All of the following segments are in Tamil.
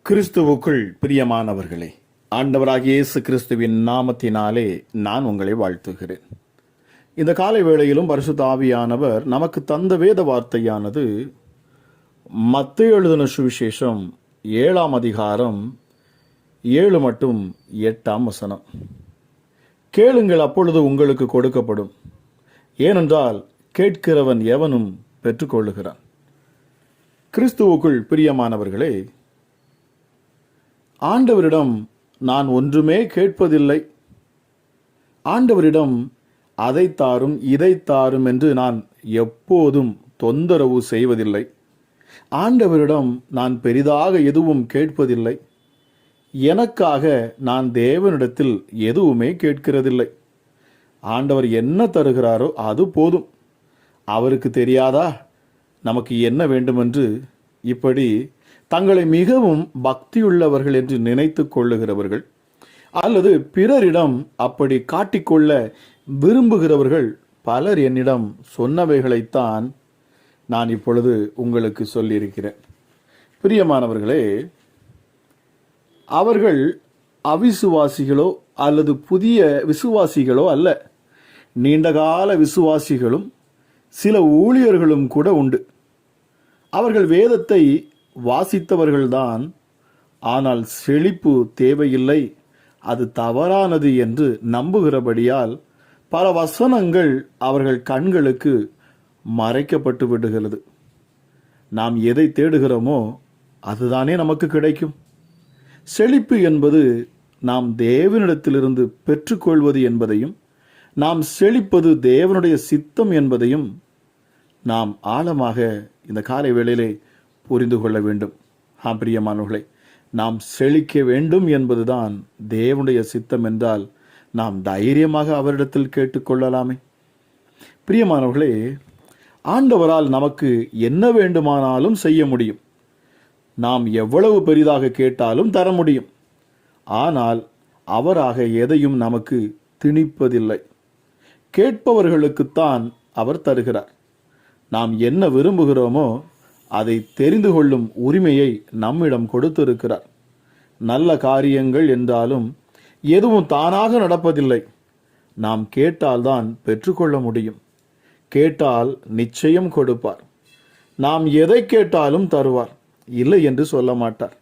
கிறிஸ்துவுக்குள் பிரியமானவர்களே, ஆண்டவராகிய இயேசு கிறிஸ்துவின் நாமத்தினாலே நான் உங்களை வாழ்த்துகிறேன். இந்த காலை வேளையிலும் பரிசுத்த ஆவியானவர் நமக்கு தந்த வேத வார்த்தையானது மத்தேயு எழுதின சுவிசேஷம் 7ஆம் அதிகாரம் 7 மற்றும் 8ஆம் வசனம். கேளுங்கள், அப்பொழுது உங்களுக்கு கொடுக்கப்படும், ஏனென்றால் கேட்கிறவன் எவனும் பெற்றுக்கொள்ளுகிறான். கிறிஸ்துவுக்குள் பிரியமானவர்களே, ஆண்டவரிடம் நான் ஒன்றுமே கேட்பதில்லை, ஆண்டவரிடம் அதை தாரும் இதை தாரும் என்று நான் எப்போதும் தொந்தரவு செய்வதில்லை, ஆண்டவரிடம் நான் பெரிதாக எதுவும் கேட்பதில்லை, எனக்காக நான் தேவனிடத்தில் எதுவுமே கேட்கிறதில்லை, ஆண்டவர் என்ன தருகிறாரோ அது போதும், அவருக்கு தெரியாதா நமக்கு என்ன வேண்டுமென்று, இப்படி தங்களை மிகவும் பக்தியுள்ளவர்கள் என்று நினைத்து கொள்ளுகிறவர்கள் அல்லது பிறரிடம் அப்படி காட்டிக்கொள்ள விரும்புகிறவர்கள் பலர் என்னிடம் சொன்னவைகளைத்தான் நான் இப்பொழுது உங்களுக்கு சொல்லியிருக்கிறேன். பிரியமானவர்களே, அவர்கள் அவிசுவாசிகளோ அல்லது புதிய விசுவாசிகளோ அல்ல, நீண்டகால விசுவாசிகளும் சில ஊழியர்களும் கூட உண்டு. அவர்கள் வேதத்தை வாசித்தவர்கள்தான், ஆனால் செழிப்பு தேவையில்லை, அது தவறானது என்று நம்புகிறபடியால் பல வசனங்கள் அவர்கள் கண்களுக்கு மறைக்கப்பட்டு விடுகிறது. நாம் எதை தேடுகிறோமோ அதுதானே நமக்கு கிடைக்கும். செழிப்பு என்பது நாம் தேவனிடத்திலிருந்து பெற்றுக்கொள்வது என்பதையும், நாம் செழிப்பது தேவனுடைய சித்தம் என்பதையும் நாம் ஆழமாக இந்த காலை வேளையிலே புரிந்து கொள்ள வேண்டும். பிரியமானவர்களே, நாம் செழிக்க வேண்டும் என்பதுதான் தேவனுடைய சித்தம் என்றால் நாம் தைரியமாக அவரிடத்தில் கேட்டுக்கொள்ளலாமே. பிரியமானவர்களே, ஆண்டவரால் நமக்கு என்ன வேண்டுமானாலும் செய்ய முடியும், நாம் எவ்வளவு பெரிதாக கேட்டாலும் தர முடியும். ஆனால் அவராக எதையும் நமக்கு திணிப்பதில்லை. கேட்பவர்களுக்குத்தான் அவர் தருகிறார். நாம் என்ன விரும்புகிறோமோ அதை தெரிந்து கொள்ளும் உரிமையை நம்மிடம் கொடுத்திருக்கிறார். நல்ல காரியங்கள் என்றாலும் எதுவும் தானாக நடப்பதில்லை. நாம் கேட்டால்தான் பெற்றுக்கொள்ள முடியும். கேட்டால் நிச்சயம் கொடுப்பார். நாம் எதை கேட்டாலும் தருவார், இல்லை என்று சொல்ல மாட்டார்.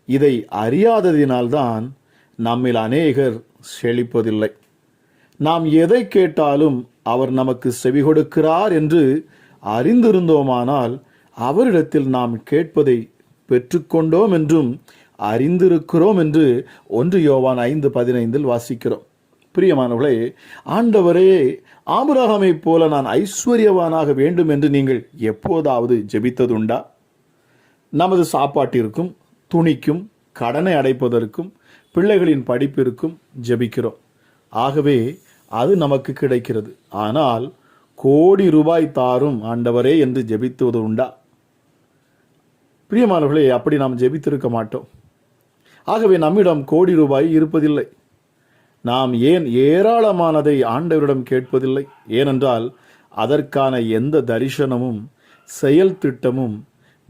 இதை அறியாததினால்தான் நம்மில் அநேகர் செழிப்பதில்லை. நாம் எதை கேட்டாலும் அவர் நமக்கு செவி கொடுக்கிறார் என்று அறிந்திருந்தோமானால் அவரிடத்தில் நாம் கேட்பதை பெற்றுக்கொண்டோம் என்றும் அறிந்திருக்கிறோம் என்று 1 யோவான் 5:15 வாசிக்கிறோம். பிரியமானவர்களே, ஆண்டவரே, ஆபிரகாமை போல நான் ஐஸ்வர்யவானாக வேண்டும் என்று நீங்கள் எப்போதாவது ஜெபித்ததுண்டா? நமது சாப்பாட்டிற்கும், துணிக்கும், கடனை அடைப்பதற்கும், பிள்ளைகளின் படிப்பிற்கும் ஜெபிக்கிறோம். ஆகவே அது நமக்கு கிடைக்கிறது. ஆனால் கோடி ரூபாய் தாரும் ஆண்டவரே என்று ஜெபித்துவது உண்டா? பிரியமானவர்களே, அப்படி நாம் ஜெபித்திருக்க மாட்டோம். ஆகவே நம்மிடம் கோடி ரூபாய் இருப்பதில்லை. நாம் ஏன் ஏராளமானதை ஆண்டவரிடம் கேட்பதில்லை? ஏனென்றால் அதற்கான எந்த தரிசனமும் செயல் திட்டமும்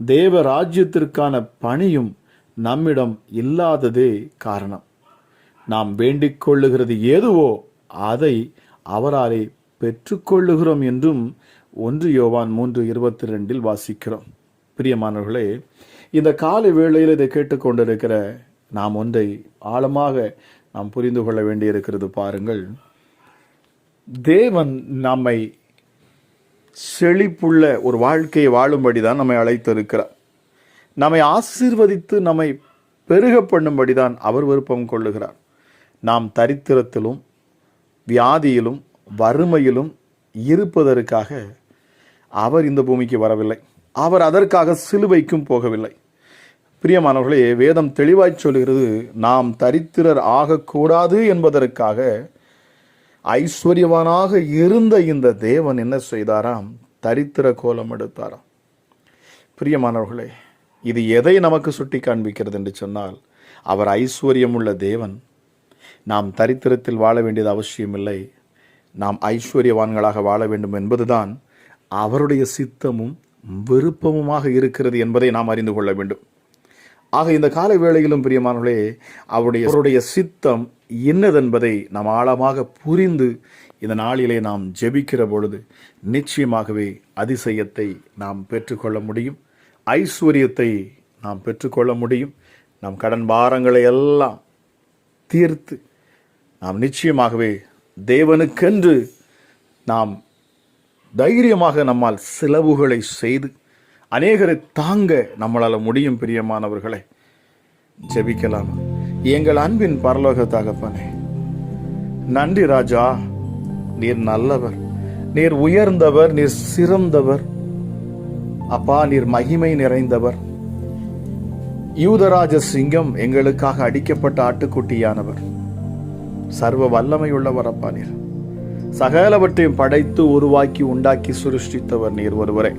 தேவ ராஜ்யத்திற்கான பணியும் நம்மிடம் இல்லாததே காரணம். நாம் வேண்டிக் கொள்ளுகிறது எதுவோ அதை அவராலே பெற்றுக்கொள்ளுகிறோம் என்றும் 1 யோவான் 3:22 வாசிக்கிறோம். பிரியமானவர்களே, இந்த காலை வேளையில் இதை கேட்டுக்கொண்டிருக்கிற நாம் ஒன்றை ஆழமாக நாம் புரிந்து கொள்ள வேண்டியிருக்கிறது. பாருங்கள், தேவன் நம்மை செழிப்புள்ள ஒரு வாழ்க்கையை வாழும்படிதான் நம்மை அழைத்திருக்கிறார். நம்மை ஆசீர்வதித்து நம்மை பெருக பண்ணும்படிதான் அவர் விருப்பம் கொள்ளுகிறார். நாம் தரித்திரத்திலும் வியாதியிலும் வறுமையிலும் இருப்பதற்காக அவர் இந்த பூமிக்கு வரவில்லை. அவர் அதற்காக சிலுவைக்கும் போகவில்லை. பிரியமானவர்களே, வேதம் தெளிவாய் சொல்கிறது, நாம் தரித்திரர் ஆகக்கூடாது என்பதற்காக ஐஸ்வர்யவானாக இருந்த இந்த தேவன் என்ன செய்தாராம்? தரித்திர கோலம் எடுத்தாராம். பிரியமானவர்களே, இது எதை நமக்கு சுட்டி காண்பிக்கிறது என்று சொன்னால், அவர் ஐஸ்வர்யம் உள்ள தேவன். நாம் தரித்திரத்தில் வாழ வேண்டியது அவசியமில்லை. நாம் ஐஸ்வர்யவான்களாக வாழ வேண்டும் என்பதுதான் அவருடைய சித்தமும் விருப்பமுமாக இருக்கிறது என்பதை நாம் அறிந்து கொள்ள வேண்டும். ஆக இந்த காலை வேளையிலும் பிரியமானவர்களே, அவருடைய சித்தம் என்னதென்பதை நாம் ஆழமாக புரிந்து இந்த நாளிலே நாம் ஜெபிக்கிற பொழுது நிச்சயமாகவே அதிசயத்தை நாம் பெற்றுக்கொள்ள முடியும், ஐஸ்வர்யத்தை நாம் பெற்றுக்கொள்ள முடியும். நம் கடன் பாரங்களை எல்லாம் தீர்த்து நாம் நிச்சயமாகவே தேவனுக்கென்று நாம் தைரியமாக நம்மால் செலவுகளை செய்து அநேகரை தாங்க நம்மளால் முடியும். பிரியமானவர்களை, ஜெபிக்கலாம். எங்கள் அன்பின் பரலோக தகப்பனே, நன்றி ராஜா. நீர் நல்லவர், நீர் உயர்ந்தவர், நீர் சிறந்தவர். அப்பா, நீர் மகிமை நிறைந்தவர். யூதராஜ சிங்கம், எங்களுக்காக அடிக்கப்பட்ட ஆட்டுக்குட்டியானவர், சர்வ வல்லமை உள்ளவர். அப்பா, நீர் சகலவற்றையும் படைத்து உருவாக்கி உண்டாக்கி சிருஷ்டித்தவர் நீர் ஒருவரே.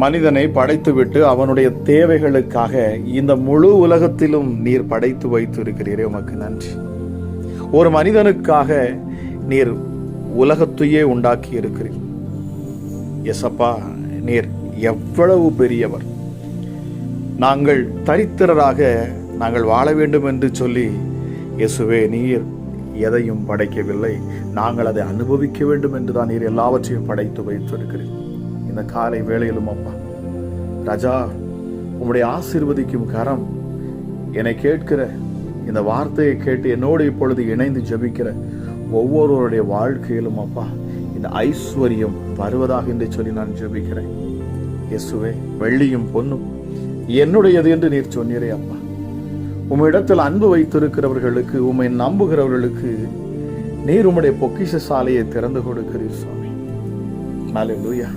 மனிதனை படைத்துவிட்டு அவனுடைய தேவைகளுக்காக இந்த முழு உலகத்திலும் நீர் படைத்து வைத்து இருக்கிறீரே, உமக்கு நன்றி. ஒரு மனிதனுக்காக நீர் உலகத்தையே உண்டாக்கி இருக்கிறீர். எசப்பா, நீர் எவ்வளவு பெரியவர். நாங்கள் தரித்திரராக நாங்கள் வாழ வேண்டும் என்று சொல்லி இயேசுவே நீர் எதையும் படைக்கவில்லை, நாங்கள் அதை அனுபவிக்க வேண்டும் என்றுதான் நீர் எல்லாவற்றையும் படைத்து வைத்திருக்கிறீர். இந்த காலை வேளையிலும் அப்பா ராஜா, உம்முடைய ஆசீர்வதிக்கும் கரம் என்னை கேட்கிற இந்த வார்த்தையை கேட்டு என்னோடு இப்பொழுது இணைந்து ஜெபிக்கிற ஒவ்வொருவருடைய வாழ்க்கையிலும் அப்பா இந்த ஐஸ்வர்யம் வருவதாக என்று சொல்லி நான் ஜெபிக்கிறேன். இயேசுவே, வெள்ளியும் பொன்னும் என்னுடையது என்று நீர் சொன்னீரே அப்பா. உம்மிடத்தில் அன்பு வைத்திருக்கிறவர்களுக்கு, உம்மை நம்புகிறவர்களுக்கு நீர் உம்முடைய பொக்கிஷ சாலையை திறந்து கொடுக்கிறீர் சுவாமி. ஹல்லேலூயா.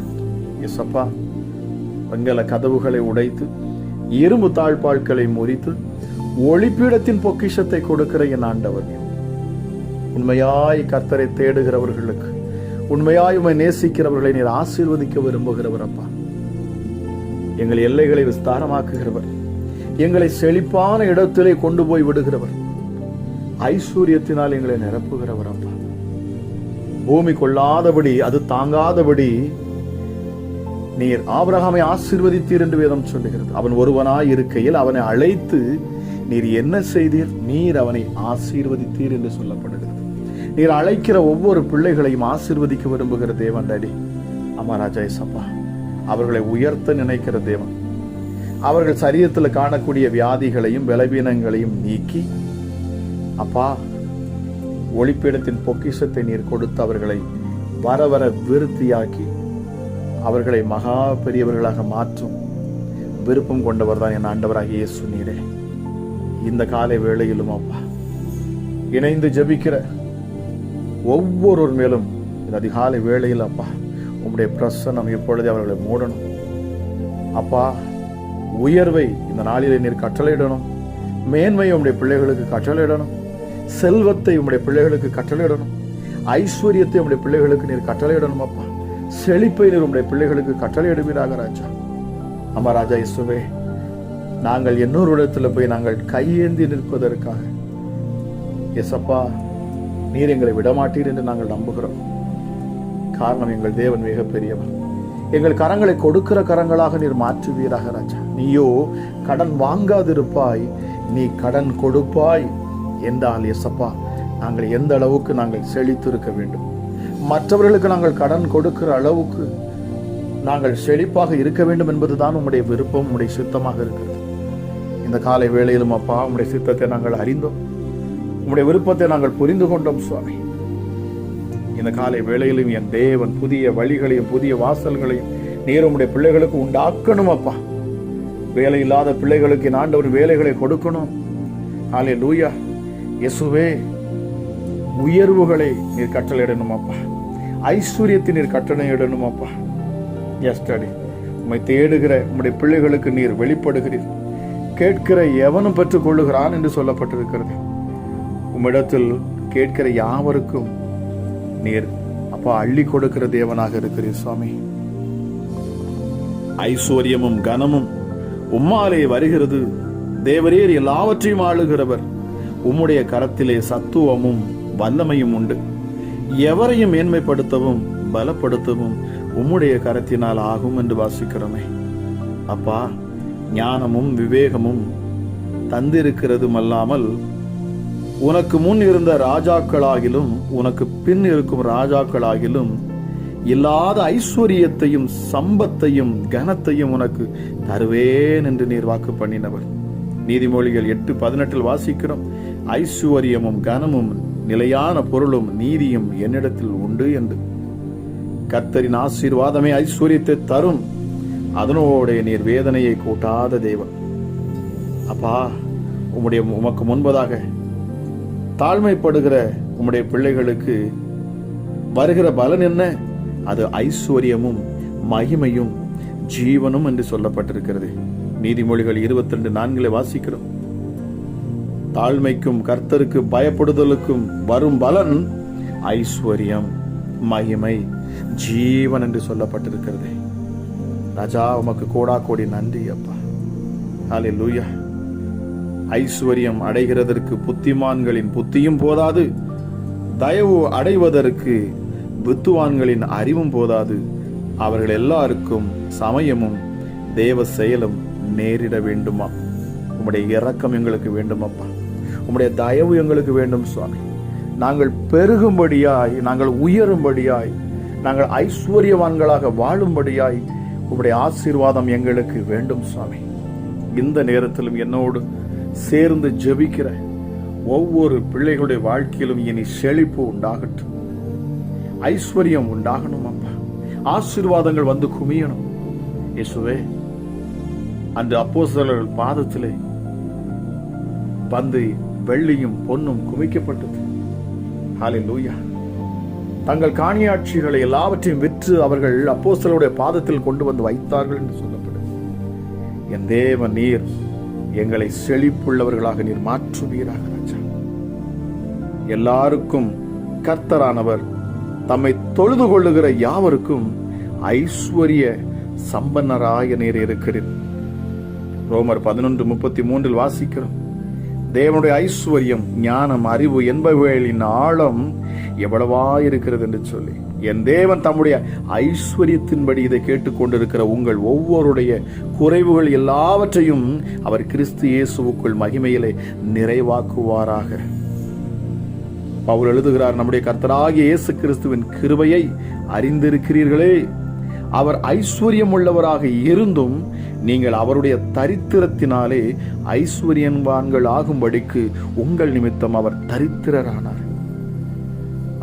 இயேசப்பா, வெங்கல கதவுகளை உடைத்து இரும்பு தாழ்பாள்களை முறித்து ஒளிப்பீடத்தின் பொக்கிஷத்தை கொடுக்கிற என் ஆண்டவர், உண்மையாய் கர்த்தரை தேடுகிறவர்களுக்கு, உண்மையாய் உம்மை நேசிக்கிறவர்களை நீர் ஆசீர்வதிக்க விரும்புகிறவர் அப்பா. எங்கள் எல்லைகளை விஸ்தாரமாக்குகிறவர், எங்களை செழிப்பான இடத்திலே கொண்டு போய் விடுகிறவர், ஐஸ்வர்யத்தினால் எங்களை நிரப்புகிறவர் அப்பா. பூமி கொள்ளாதபடி, அது தாங்காதபடி நீர் ஆபிரகாமை ஆசீர்வதித்தீர் என்று வேதம் சொல்லுகிறது. அவன் ஒருவனாய் இருக்கையில் அவனை அழைத்து நீர் என்ன செய்தீர்? நீர் அவனை ஆசீர்வதித்தீர் என்று சொல்லப்படுகிறது. நீர் அழைக்கிற ஒவ்வொரு பிள்ளைகளையும் ஆசீர்வதிக்க விரும்புகிற தேவன் டாடி. அம்மா ராஜா ஏசப்பா, அவர்களை உயர்த்த நினைக்கிற தேவன். அவர்கள் சரீரத்தில் காணக்கூடிய வியாதிகளையும் பலவீனங்களையும் நீக்கி அப்பா ஒளிப்பீடத்தின் பொக்கிஷத்தை நீர் கொடுத்து அவர்களை வர வர விருத்தியாக்கி அவர்களை மகா பெரியவர்களாக மாற்றும் விருப்பம் கொண்டவர் தான் என் ஆண்டவராக இயேசு நீரே. இந்த காலை வேளையிலும் அப்பா இணைந்து ஜெபிக்கிற ஒவ்வொருவர் மேலும் இந்த அதிகாலை வேளையில் அப்பா உம்முடைய பிரசன்னம் எப்பொழுதே அவர்களை மூடணும் அப்பா. உயர்வை இந்த நாளிலே நீர் கட்டளையிடணும், மேன்மையை உம்முடைய பிள்ளைகளுக்கு கட்டளையிடணும், செல்வத்தை உம்முடைய பிள்ளைகளுக்கு கட்டளையிடணும், ஐஸ்வர்யத்தை உம்முடைய பிள்ளைகளுக்கு நீர் கட்டளையிடணும் அப்பா. செழிப்பை நீர் உம்முடைய பிள்ளைகளுக்கு கட்டளையிடுவீராக ராஜா. அம்மா ராஜா இயேசுவே, நாங்கள் இன்னொரு இடத்துல போய் நாங்கள் கையேந்தி நிற்பதற்காக எசப்பா நீர் எங்களை விடமாட்டீர் என்று நாங்கள் நம்புகிறோம். காரணம், எங்கள் தேவன் மிக பெரியவர். எங்கள் கரங்களை கொடுக்கிற கரங்களாக நீர் மாற்றுவீராக ராஜா. நீயோ கடன் வாங்காதிருப்பாய், நீ கடன் கொடுப்பாய் என்றால் எசப்பா நாங்கள் எந்த அளவுக்கு நாங்கள் செழித்திருக்க வேண்டும், மற்றவர்களுக்கு நாங்கள் கடன் கொடுக்கிற அளவுக்கு நாங்கள் செழிப்பாக இருக்க வேண்டும் என்பதுதான் உம்முடைய விருப்பம், உம்முடைய சித்தமாக இருக்கிறது. இந்த காலை வேளையிலும் அப்பா உம்முடைய சித்தத்தை நாங்கள் அறிந்தோம், உம்முடைய விருப்பத்தை நாங்கள் புரிந்து கொண்டோம் சுவாமி. இந்த காலை வேளையிலும் என் தேவன் புதிய வழிகளையும் புதிய வாசல்களையும் நீர் உம்முடைய பிள்ளைகளுக்கு உண்டாக்கணும் அப்பா. வேலை இல்லாத பிள்ளைகளுக்கு என் ஆண்டவர் வேலைகளை கொடுக்கணும். ஹல்லேலூயா. இயேசுவே, உயர்வுகளை நீர் கட்டளையிடணும் அப்பா, ஐஸ்வர்யத்தை நீர் கட்டளையிடணும் அப்பா. எஸ் டாடி, உம்மை தேடுகிற உம்முடைய பிள்ளைகளுக்கு நீர் வெளிப்படுகிறீர். கேட்கிற எவனும் பெற்றுக் கொள்ளுகிறான் என்று சொல்லப்பட்டிருக்கிறது. உம்மிடத்தில் கேட்கிற யாவருக்கும் நீர் அப்பா அள்ளி கொடுக்கிற தேவனாக இருக்கிறீர் சுவாமி. ஐஸ்வர்யமும் கனமும் உம்மாலே வருகிறது. தேவரீர் எல்லாவற்றையும் ஆளுகிறவர். உம்முடைய கரத்திலே சத்துவமும் வல்லமையும் உண்டு. எவரையும் மேன்மைப்படுத்தவும் பலப்படுத்தவும் உம்முடைய கரத்தினால் ஆகும் என்று வாசிக்கிறோமே அப்பா. ஞானமும் விவேகமும் தந்திருக்கிறதும் அல்லாமல் உனக்கு முன் இருந்த ராஜாக்களாகிலும் உனக்கு பின் இருக்கும் ராஜாக்களாகிலும் இல்லாத ஐஸ்வர்யத்தையும் சம்பத்தையும் கனத்தையும் உனக்கு தருவேன் என்று நீர் வாக்கு பண்ணினவர். நீதிமொழிகள் 8:18 வாசிக்கிறோம், ஐஸ்வர்யமும் கனமும் நிலையான பொருளும் நீதியும் என்னிடத்தில் உண்டு என்று. கர்த்தரின் ஆசீர்வாதமே ஐஸ்வர்யத்தை தரும், அதனோட நீர் வேதனையை கூட்டாத தேவன். அப்பா, உமக்கு முன்பதாக தாழ்மைப்படுகிற உம்முடைய பிள்ளைகளுக்கு வருகிற பலன் என்ன? அது ஐஸ்வர்யமும் மகிமையும் ஜீவனும் என்று சொல்லப்பட்டிருக்கிறது. நீதிமொழிகள் 22:4 வாசிக்கிறோம். தாழ்மைக்கும் கர்த்தருக்கு பயப்படுதலுக்கும் வரும் பலன் ஐஸ்வர்யம், மகிமை, ஜீவன் என்று சொல்லப்பட்டிருக்கிறது. ராஜா, உமக்கு கோடா கோடி நன்றி அப்பா. ஹல்லேலூயா. ஐஸ்வர்யம் அடைகிறதற்கு புத்திமான்களின் புத்தியும் போதாது, தயவு அடைவதற்கு புத்துவான்களின் அறிவும் போதாது. அவர்கள் எல்லாருக்கும் சமயமும் தேவ செயலும் நேரிட வேண்டுமா? உம்முடைய இரக்கம் எங்களுக்கு வேண்டுமப்பா. உம்முடைய தயவு எங்களுக்கு வேண்டும் சுவாமி. நாங்கள் பெருகும்படியாய், நாங்கள் உயரும்படியாய், நாங்கள் ஐஸ்வர்யவான்களாக வாழும்படியாய் உம்முடைய ஆசீர்வாதம் எங்களுக்கு வேண்டும் சுவாமி. இந்த நேரத்திலும் என்னோடு சேர்ந்து ஜெபிக்கிற ஒவ்வொரு பிள்ளைகளுடைய வாழ்க்கையிலும் இனி செழிப்பு உண்டாகட்டும், ஐஸ்வர்யம் உண்டாகணும் அப்பா. ஆசீர்வாதங்கள் வந்து குமியணும் இயேசுவே. அந்த அப்போஸ்தலர்கள் பாதத்திலே வந்து வெள்ளியும் பொன்னும் குமிக்கப்பட்டது. ஹல்லேலூயா. தங்கள் காணியாட்சிகளை எல்லாவற்றையும் விற்று அவர்கள் அப்போஸ்தலருடைய பாதத்தில் கொண்டு வந்து வைத்தார்கள் என்று சொல்லப்படுது. என் தேவன், நீர் எங்களை செழிப்புள்ளவர்களாக நீர் மாற்றுவீராக ராஜா. எல்லாருக்கும் கர்த்தரானவர் தம்மை தொழுது கொள்ளுகிற யாவருக்கும் ஐஸ்வர்ய சம்பன்னராய நீர் இருக்கிறீர். ரோமர் 11:33 வாசிக்கிறோம், தேவனுடைய ஐஸ்வர்யம், ஞானம், அறிவு என்பவைகளின் ஆழம் எவ்வளவா இருக்கிறது என்று சொல்லி. என் தேவன் தம்முடைய ஐஸ்வர்யத்தின்படி இதை கேட்டுக்கொண்டிருக்கிற உங்கள் ஒவ்வொருடைய குறைவுகள் எல்லாவற்றையும் அவர் கிறிஸ்து இயேசுவுக்குள் மகிமையிலே நிறைவாக்குவாராக. பவுல் எழுதுகிறார், நம்முடைய கர்த்தராகிய இயேசு கிறிஸ்துவின் கிருபையை அறிந்திருக்கிறீர்களே. அவர் ஐஸ்வர்யம் உள்ளவராக இருந்தும் நீங்கள் அவருடைய தரித்திரத்தினாலே ஐஸ்வர்யவான்கள் ஆகும்படிக்கு உங்கள் நிமித்தம் அவர் தரித்திரரானார்.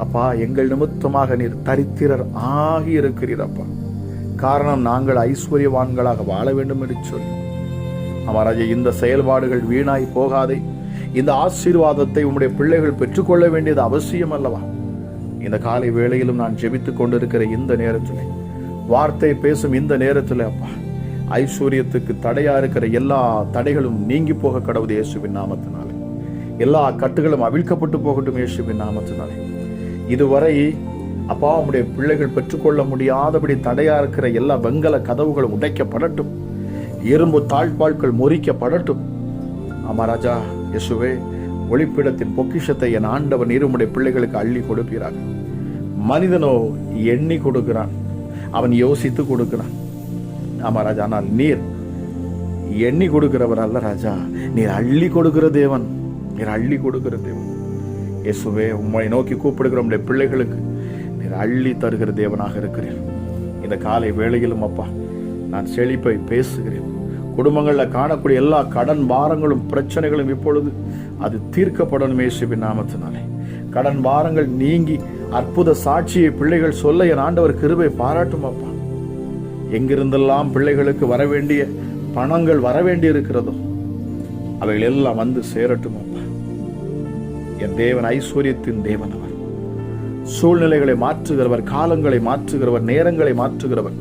அப்பா, எங்கள் நிமித்தமாக நீர் தரித்திரர் ஆகி இருக்கிறீர் அப்பா. காரணம், நாங்கள் ஐஸ்வர்யவான்களாக வாழ வேண்டும் என்று சொல்லி. அமராஜா, இந்த செயல்பாடுகள் வீணாய் போகாதே. இந்த ஆசீர்வாதத்தை உம்முடைய பிள்ளைகள் பெற்றுக்கொள்ள வேண்டியது அவசியம் அல்லவா? இந்த காலை வேளையிலும் நான் ஜெபித்துக் கொண்டிருக்கிற இந்த நேரத்தில், வார்த்தை பேசும் இந்த நேரத்தில் அப்பா, ஐஸ்வர்யத்துக்கு தடையா இருக்கிற எல்லா தடைகளும் நீங்கி போக கடவுது இயேசுவின் நாமத்தினாலே. எல்லா கட்டுகளும் அவிழ்க்கப்பட்டு போகட்டும் இயேசுவின் நாமத்தினாலே. இதுவரை அப்பா, உம்முடைய பிள்ளைகள் பெற்றுக்கொள்ள முடியாதபடி தடையா இருக்கிற எல்லா வெங்கல கதவுகளும் உடைக்கப்படட்டும், இரும்பு தாழ்பாள்கள் முறிக்கப்படட்டும். ஆமாராஜா இயேசுவே, ஒளிப்பிடத்தின் பொக்கிஷத்தை என் ஆண்டவன் உம்முடைய பிள்ளைகளுக்கு அள்ளி கொடுப்பீராக. மனிதனோ எண்ணி கொடுக்கிறான், அவன் யோசித்து கொடுக்கிறான். ஆமா ராஜா, ஆனால் நீர் எண்ணி கொடுக்கிறவர் அல்ல ராஜா, நீர் அள்ளி கொடுக்கிற தேவன், நீர் அள்ளி கொடுக்கிற தேவன். இயேசுவே, உம்மை நோக்கி கூப்பிடுகிற உம்முடைய பிள்ளைகளுக்கு நீர் அள்ளி தருகிற தேவனாக இருக்கிறீர். இந்த காலை வேளையிலும் அப்பா, நான் செழிப்பை பேசுகிறேன். குடும்பங்களில் காணக்கூடிய எல்லா கடன் பாரங்களும் பிரச்சனைகளும் இப்பொழுது அது தீர்க்கப்படணும் இயேசுவின் நாமத்தினாலே. கடன் பாரங்கள் நீங்கி அற்புத சாட்சியை பிள்ளைகள் சொல்ல என் ஆண்டவர் கிருபை பாராட்டும் அப்பா. எங்கிருந்தெல்லாம் பிள்ளைகளுக்கு வரவேண்டிய பணங்கள் வரவேண்டி இருக்கிறதோ அவைகள் எல்லாம் வந்து சேரட்டும் அப்பா. என் தேவன் ஐஸ்வர்யத்தின் தேவன். அவர் சூழ்நிலைகளை மாற்றுகிறவர், காலங்களை மாற்றுகிறவர், நேரங்களை மாற்றுகிறவர்,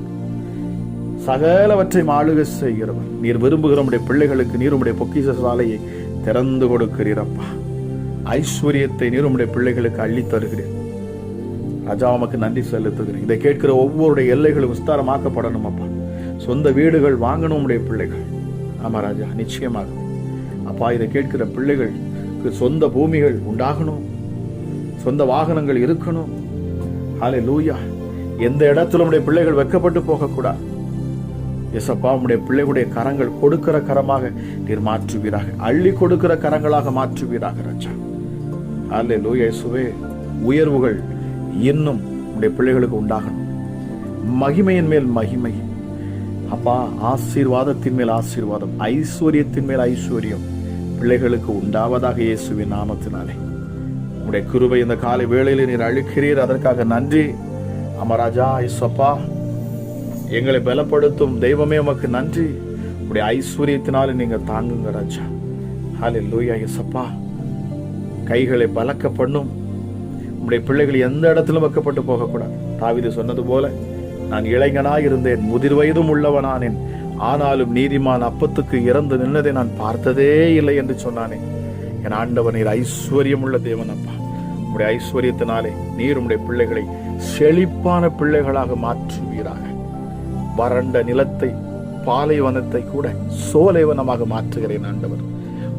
சகலவற்றை ஆளுகை செய்கிறவர். நீர் விரும்புகிற உம்முடைய பிள்ளைகளுக்கு நீர் உம்முடைய பொக்கிஷ சாலையை திறந்து கொடுக்கிறீர் அப்பா. ஐஸ்வர்யத்தை நீர் உம்முடைய பிள்ளைகளுக்கு அள்ளி தருகிறீர் ராஜா. உமக்கு நன்றி செலுத்துகிறேன். இதை கேட்கிற ஒவ்வொருடைய எல்லைகளும் விஸ்தாரமாக்கப்படணும் அப்பா. சொந்த வீடுகள் வாங்கணும் உம்முடைய பிள்ளைகள். ஆமா ராஜா, நிச்சயமாக அப்பா. இதை கேட்கிற பிள்ளைகளுக்கு சொந்த பூமிகள் உண்டாகணும், சொந்த வாகனங்கள் இருக்கணும். ஹல்லேலூயா. எந்த இடத்துல உம்முடைய பிள்ளைகள் வெட்கப்பட்டு போகக்கூடாது. எசப்பா உம்முடைய பிள்ளைகளுடைய கரங்கள் கொடுக்கிற கரமாக நீர் மாற்றுவீராக, அள்ளி கொடுக்கிற கரங்களாக மாற்றுவீராக ராஜா. அல்லேலூயா. இயேசுவே, உயர்வுகள் இன்னும் உடைய பிள்ளைகளுக்கு உண்டாகணும். மகிமையின் மேல் மகிமை அப்பா, ஆசீர்வாதத்தின் மேல் ஆசீர்வாதம், ஐஸ்வர்யத்தின் மேல் ஐஸ்வர்யம் பிள்ளைகளுக்கு உண்டாவதாக இயேசுவின் நாமத்தினாலே. உடைய கிருபை இந்த காலை வேளையில் நீர் அளிக்கிறீர், அதற்காக நன்றி. அமராஜா இயேசுப்பா, எங்களை பலப்படுத்தும் தெய்வமே உமக்கு நன்றி. உடைய ஐஸ்வர்யத்தினாலே நீங்க தாங்குங்க ராஜா. ஹல்லேலூயா. இயேசுப்பா, கைகளை பலக்க பண்ணும். உடைய பிள்ளைகள் எந்த இடத்திலும் வைக்கப்பட்டு போகக்கூடாது. தாவீது சொன்னது போல, நான் இளைஞனாய் இருந்தேன், முதிர் வயதும் உள்ளவனானேன், ஆனாலும் நீதிமான் அப்பத்துக்கு இறந்து நின்றதை நான் பார்த்ததே இல்லை என்று சொன்னானே. என் ஆண்டவர் நீர் ஐஸ்வர்யம் உள்ள தேவன் அப்பா. உடைய ஐஸ்வர்யத்தினாலே நீர் உடைய பிள்ளைகளை செழிப்பான பிள்ளைகளாக மாற்றுவீராக. வறண்ட நிலத்தை, பாலைவனத்தை கூட சோலைவனமாக மாற்றுகிறேன் ஆண்டவர்.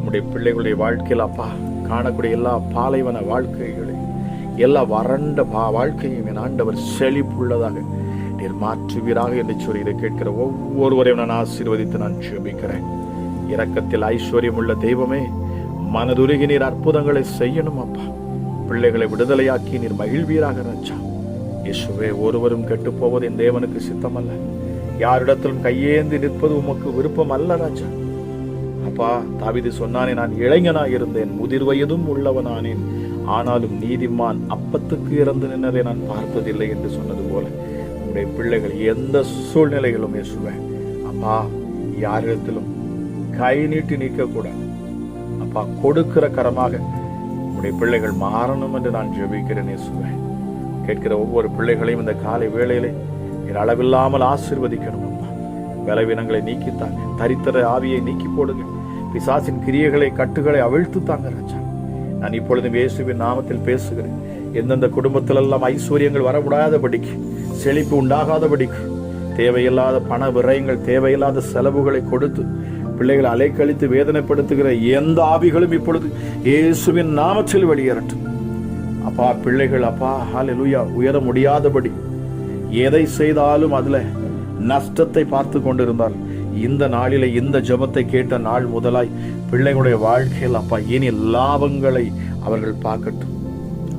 உடைய பிள்ளைகளுடைய வாழ்க்கையில் அப்பா காணக்கூடிய எல்லா பாலைவன வாழ்க்கைகளை, எல்லா வறண்ட வாழ்க்கையும் என் ஆண்டவர் செழிப்புள்ளதாக நீர் மாற்றுவீராக என்று சொல்லி இதை கேட்கிற ஒவ்வொருவரையும் நான் ஆசீர்வதித்து நான் ஜெபிக்கிறேன். இரக்கத்தில் ஐஸ்வர்யம் உள்ள தெய்வமே, மனதுருகி நீர் அற்புதங்களை செய்யணும் அப்பா. பிள்ளைகளை விடுதலையாக்கி நீர் மகிழ்வீராக ராஜா. இயேசுவே, ஒருவரும் கெட்டு போவது என் தேவனுக்கு சித்தமல்ல, யாரிடத்திலும் கையேந்தி நிற்பது உமக்கு விருப்பம் அல்ல ராஜா. அப்பா, தாவீது சொன்னானே, நான் இளைஞனாய் இருந்தேன், முதிர் வயதும் உள்ளவனானேன், ஆனாலும் நீதிமான் அப்பத்துக்கு இறந்து நின்றதை நான் பார்த்ததில்லை என்று சொன்னது போல உடைய பிள்ளைகள் எந்த சூழ்நிலைகளும் இயேசுவே அப்பா யாரிடத்திலும் கை நீட்டி நீக்கக்கூடாது அப்பா. கொடுக்கிற கரமாக உடைய பிள்ளைகள் மாறணும் என்று நான் ஜெபிக்கிறேன் இயேசுவே. கேட்கிற ஒவ்வொரு பிள்ளைகளையும் இந்த காலை வேளையிலே என் அளவில்லாமல் ஆசீர்வதிக்கணும் அப்பா. பலவீனங்களை நீக்கித்தாங்க, தரித்திர ஆவியை நீக்கி போடுங்க, பிசாசின் கிரியைகளை கட்டுகளை அவிழ்த்து தாங்க ராஜா. நான் இப்பொழுதும் இயேசுவின் நாமத்தில் பேசுகிறேன். எந்தெந்த குடும்பத்திலெல்லாம் ஐஸ்வர்யங்கள் வரக்கூடாதபடிக்கு, செழிப்பு உண்டாகாதபடிக்கு, தேவையில்லாத பண விரயங்கள், தேவையில்லாத செலவுகளை கொடுத்து பிள்ளைகளை அலைக்கழித்து வேதனைப்படுத்துகிற எந்த ஆவிகளும் இப்பொழுது இயேசுவின் நாமத்தில் வெளியேறட்டும் அப்பா. பிள்ளைகள் அப்பா ஹல்லேலூயா உயர முடியாதபடி எதை செய்தாலும் அதுல நஷ்டத்தை பார்த்து கொண்டிருந்தால், இந்த நாளிலே இந்த ஜெபத்தை கேட்ட நாள் முதலாய் பிள்ளைகளுடைய வாழ்க்கையில் அப்பா இனி லாபங்களை அவர்கள் பார்க்கட்டும்.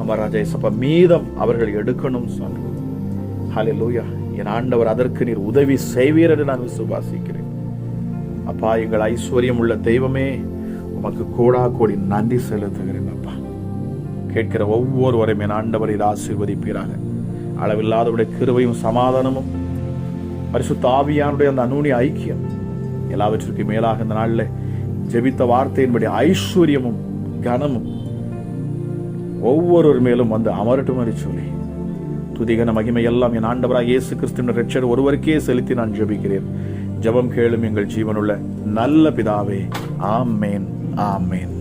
அமராஜா இயேசப்பா, மீதம் அவர்கள் எடுக்கணும் சொன்ன ஹல்லேலூயா. என் ஆண்டவர் அதற்கு நீர் உதவி செய்வீர் என்று நான் விசுவாசிக்கிறேன் அப்பா. எங்கள் ஐஸ்வர்யம் உள்ள தெய்வமே, உமக்கு கோடா கோடி நன்றி செலுத்துகிறேன் அப்பா. கேட்கிற ஒவ்வொருவரையும் என் ஆண்டவர் இதை ஆசீர்வதிப்பீராக. அளவில்லாதவருடைய கிருபையும் சமாதானமும் பரிசுத்த ஆவியானுடைய அந்த அநூனி ஐக்கியம் எல்லாவற்றிற்கும் மேலாக இந்த நாளில் ஜெபித்த வார்த்தையின்படி ஐஸ்வர்யமும் கனமும் ஒவ்வொருவர் மேலும் வந்து அமரட்டும் என்று சொல்லி துதிகன மகிமை எல்லாம் என் ஆண்டவராக இயேசு கிறிஸ்துவின் இரட்சகர் ஒருவருக்கே செலுத்தி நான் ஜெபிக்கிறேன். ஜெபம் கேளும் எங்கள் ஜீவனுள்ள நல்ல பிதாவே. ஆமேன், ஆமேன்.